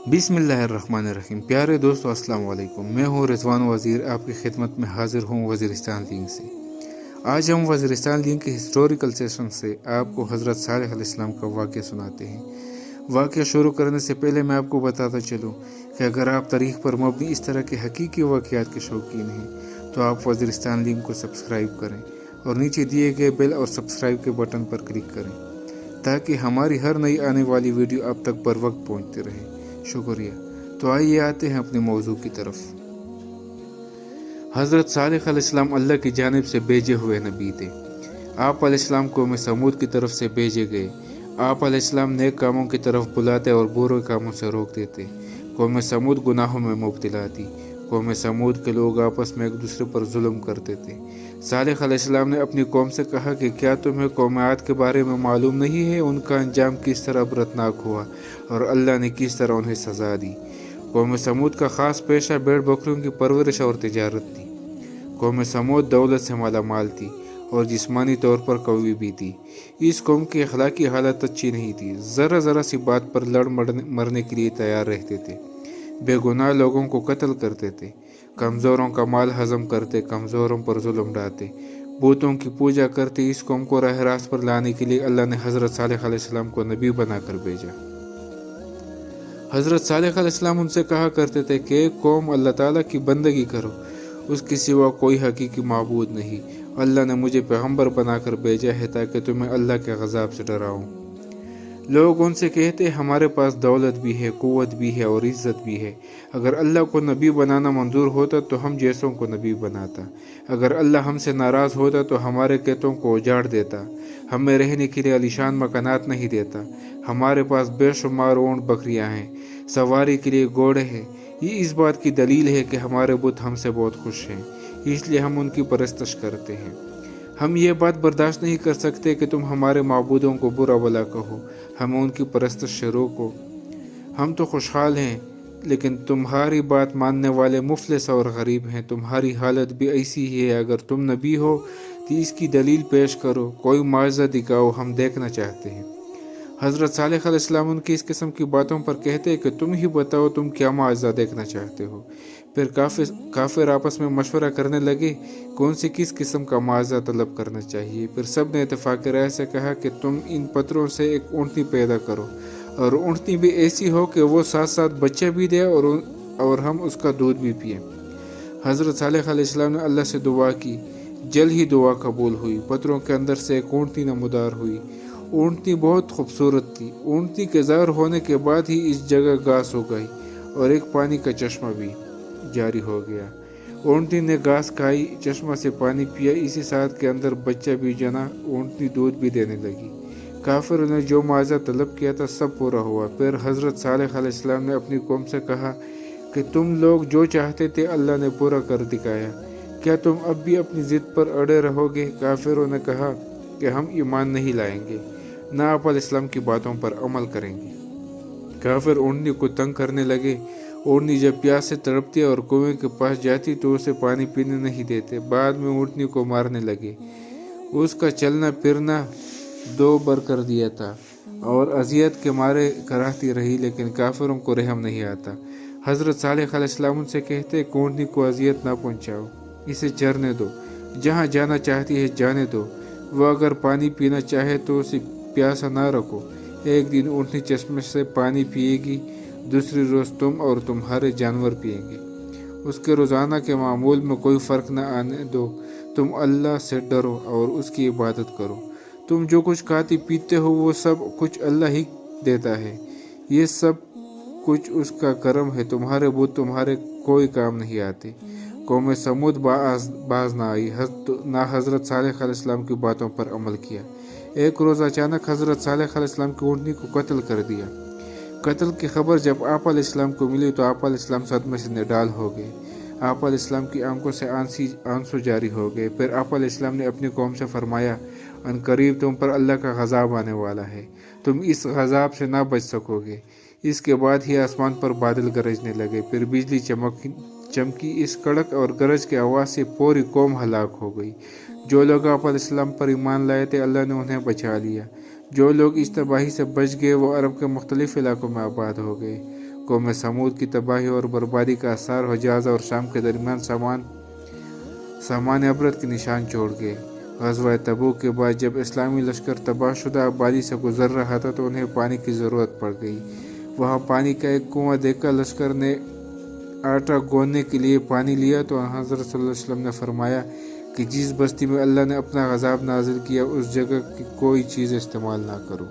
बिस्मिल्लाहिर्रहमानिर्रहीम। प्यारे दोस्तों, अस्सलाम वालेकुम। मैं हूँ रिजवान वज़ीर, आपकी खिदमत में हाजिर हूँ वज़ीरिस्तान लिंक से। आज हम वज़ीरिस्तान लिंक के हिस्टोरिकल सेशन से आपको हज़रत सालेह अलैहिस्सलाम का वाक़या सुनाते हैं। वाक़या शुरू करने से पहले मैं आपको बताता चलूँ कि अगर आप तारीख़ पर मबनी इस तरह के हकीकी वाक़यात के शौकीन हैं तो आप वज़ीरिस्तान लिंक को सब्सक्राइब करें और नीचे दिए गए बेल और सब्सक्राइब के बटन पर क्लिक करें ताकि हमारी हर नई आने वाली वीडियो आप तक बर वक्त पहुँचती रहे। शुक्रिया। तो आइए आते हैं अपने मौजू की तरफ। हज़रत सालेह अलैहिस्सलाम अल्लाह की जानिब से भेजे हुए नबी थे। आप अलैहिस्सलाम कौम समूद की तरफ से भेजे गए। आप अलैहिस्सलाम नेक कामों की तरफ बुलाते और बुरे कामों से रोक देते। कौम समूद गुनाहों में मुब्तला थी। कौम समूद के लोग आपस में एक दूसरे पर जुल्म करते थे। सालेह अलैहिस्सलाम ने अपनी कौम से कहा कि क्या तुम्हें कौम आद के बारे में मालूम नहीं है, उनका अंजाम किस तरह बरतनाक हुआ और अल्लाह ने किस तरह उन्हें सज़ा दी। कौम समूद का ख़ास पेशा भेड़ बकरियों की परवरिश और तिजारत थी। कौम समूद दौलत से माला माल थी और जिस्मानी तौर पर कवी भी थी। इस कौम की अखलाकी हालत अच्छी नहीं थी। ज़रा सी बात पर लड़ मरने के लिए तैयार रहते थे। बेगुनाह लोगों को कत्ल करते थे। कमज़ोरों का माल हजम करते, कमज़ोरों पर जुल्म ढाते, बूतों की पूजा करते। इस कौम को राह रास्त पर लाने के लिए अल्लाह ने हज़रत सालेह अलैहिस्सलाम को नबी बनाकर भेजा। हज़रत सालेह अलैहिस्सलाम उनसे कहा करते थे कि कौम, अल्लाह ताला की बंदगी करो, उसके सिवा कोई हकीकी माबूद नहीं। अल्लाह ने मुझे पैगंबर बनाकर भेजा है ताकि तुम्हें अल्लाह के गज़ाब से डराऊं। लोग उनसे कहते, हमारे पास दौलत भी है, क़ुव्वत भी है और इज़्ज़त भी है। अगर अल्लाह को नबी बनाना मंजूर होता तो हम जैसों को नबी बनाता। अगर अल्लाह हमसे नाराज़ होता तो हमारे खेतों को उजाड़ देता, हमें रहने के लिए आलीशान मकानात नहीं देता। हमारे पास बेशुमार ऊँट बकरियाँ हैं, सवारी के लिए घोड़े हैं। ये इस बात की दलील है कि हमारे बुत हमसे बहुत खुश हैं, इसलिए हम उनकी परस्तश करते हैं। हम ये बात बर्दाश्त नहीं कर सकते कि तुम हमारे माबूदों को बुरा भला कहो, हमें उनकी परस्तश से रोको। हम तो खुशहाल हैं, लेकिन तुम्हारी बात मानने वाले मुफलिस और गरीब हैं। तुम्हारी हालत भी ऐसी ही है। अगर तुम नबी हो तो इसकी दलील पेश करो, कोई मुआज़ा दिखाओ, हम देखना चाहते हैं। हज़रत सालेह अलैहिस्सलाम उनकी इस किस्म की बातों पर कहते हैं कि तुम ही बताओ, तुम क्या मुआज़ा देखना चाहते हो। फिर काफिर आपस में मशवरा करने लगे कौन सी किस किस्म का मुआवजा तलब करना चाहिए। फिर सब ने इत्तेफाक राय से कहा कि तुम इन पत्थरों से एक ऊँटनी पैदा करो और ऊँटनी भी ऐसी हो कि वो साथ साथ बच्चे भी दे और हम उसका दूध भी पिए। हज़रत सालेह अलैहिस्सलाम ने अल्लाह से दुआ की। जल्द ही दुआ कबूल हुई। पत्थरों के अंदर से एक ऊँटनी नमूदार हुई। ऊँटनी बहुत खूबसूरत थी। ऊँटनी के ज़ाहिर होने के बाद ही इस जगह घास हो गई और एक पानी का चश्मा भी जारी हो गया। ऊँटनी ने घास खाई, चश्मा से पानी पिया, इसी साथ के अंदर बच्चा भी जना। ऊँटनी दूध भी देने लगी। काफिरों ने जो मुआवजा तलब किया था सब पूरा हुआ। फिर हज़रत सालेह अलैहिस्सलाम ने अपनी कौम से कहा कि तुम लोग जो चाहते थे अल्लाह ने पूरा कर दिखाया, क्या तुम अब भी अपनी ज़िद पर अड़े रहोगे। काफिरों ने कहा कि हम ईमान नहीं लाएंगे, ना आप अलैहिस्सलाम की बातों पर अमल करेंगे। काफिर ऊँटनी को तंग करने लगे। ऊँटनी जब प्यास से तड़पती और कुएं के पास जाती तो उसे पानी पीने नहीं देते। बाद में ऊँटनी को मारने लगे। उसका चलना फिरना दो बर कर दिया था और अजियत के मारे कराहती रही, लेकिन काफिरों को रहम नहीं आता। हज़रत सालेह अलैहिस्सलाम उनसे कहते, ऊँटनी को अजियत ना पहुँचाओ, इसे चरने दो, जहाँ जाना चाहती है जाने दो। वह अगर पानी पीना चाहे तो उसे प्यासा ना रखो। एक दिन ऊँटनी चश्मे से पानी पिएगी, दूसरी रोज़ तुम और तुम्हारे जानवर पिएंगे। उसके रोज़ाना के मामूल में कोई फ़र्क न आने दो। तुम अल्लाह से डरो और उसकी इबादत करो। तुम जो कुछ खाते पीते हो वो सब कुछ अल्लाह ही देता है। ये सब कुछ उसका करम है। तुम्हारे बुत तुम्हारे कोई काम नहीं आते। कौम समूद बाज ना आई, ना हज़रत सालेह अलैहिस्सलाम की बातों पर अमल किया। एक रोज़ अचानक हज़रत सालेह अलैहिस्सलाम की ऊँटनी को कत्ल कर दिया। कत्ल की खबर जब आप अलैहिस्सलाम को मिली तो आप अलैहिस्सलाम सदमे से निडाल हो गए। आप अलैहिस्सलाम की आंखों से आंसू जारी हो गए। फिर आप अलैहिस्सलाम ने अपनी कौम से फरमाया, अनकरीब तुम पर अल्लाह का गज़ाब आने वाला है, तुम इस गज़ाब से ना बच सकोगे। इसके बाद ही आसमान पर बादल गरजने लगे। फिर बिजली चमकी। इस कड़क और गरज की आवाज़ से पूरी कौम हलाक हो गई। जो लोग आप अलैहिस्सलाम पर ईमान लाए थे अल्लाह ने उन्हें बचा लिया। जो लोग इस तबाही से बच गए वो अरब के मुख्तलिफ इलाकों में आबाद हो गए। قوم سمود کی تباہی اور بربادی کا اثر حجاز اور شام کے درمیان سامان عبرت کے نشان چھوڑ گئے۔ غزوہ تبوک کے بعد جب اسلامی لشکر تباہ شدہ آبادی سے گزر رہا تھا تو انہیں پانی کی ضرورت پڑ گئی۔ وہاں پانی کا ایک کنواں دیکھ کر لشکر نے آٹا گوندنے کے لیے پانی لیا تو حضرت صلی اللہ علیہ وسلم نے فرمایا کہ جس بستی میں اللہ نے اپنا عذاب نازل کیا اس جگہ کی کوئی چیز استعمال نہ کرو۔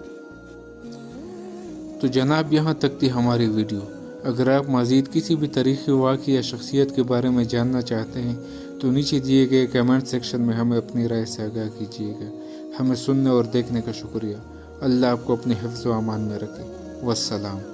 تو جناب یہاں تک تھی ہماری ویڈیو۔ اگر آپ مزید کسی بھی تاریخی واقعے یا شخصیت کے بارے میں جاننا چاہتے ہیں تو نیچے دیے گئے کمنٹ سیکشن میں ہمیں اپنی رائے سے آگاہ کیجیے گا۔ ہمیں سننے اور دیکھنے کا شکریہ۔ اللہ آپ کو اپنے حفظ و امان میں رکھے۔ والسلام۔